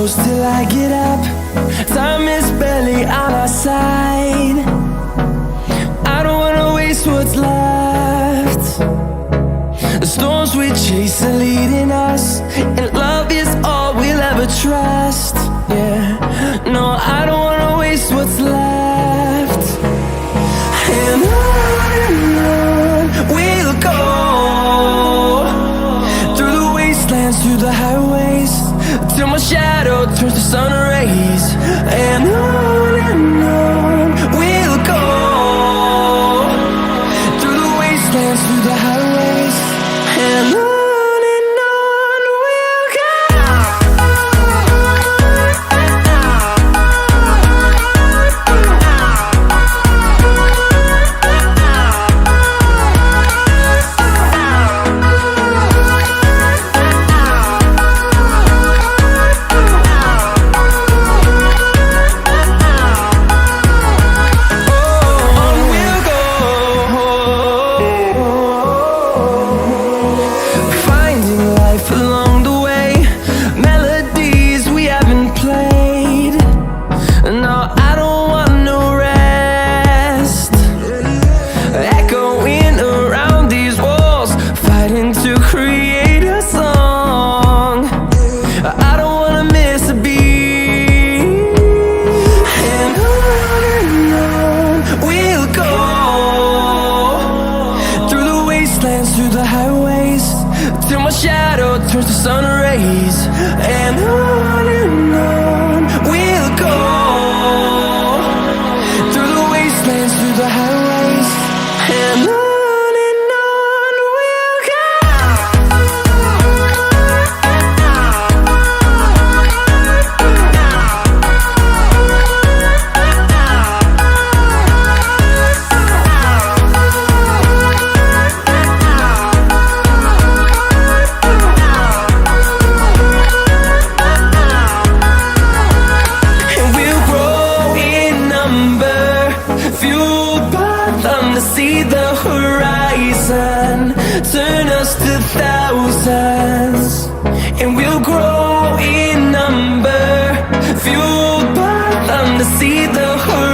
close till I get up. Time is barely on our side. I don't wanna waste what's left. The storms we chase are leading us, and love is all we'll ever trust. Yeah, no, I don't wanna waste what's left. And on we'll go, through the wastelands, through the highways, till my shadow turns to sun rays. And on we'll go, through the wastelands, through the highways, and on we'll go. Along the way, melodies we haven't played. No, I don't want no rest. Echoing around these walls, fighting to create a song. I don't wanna miss a beat. And on we'll go, through the wastelands, through the highways, till my shadow turns to sun rays. And on we'll go, through the wastelands, through the highways, and on we'll go. Fueled by them to see the horizon, turn us to thousands, and we'll grow in number. Fueled by them to see the horizon.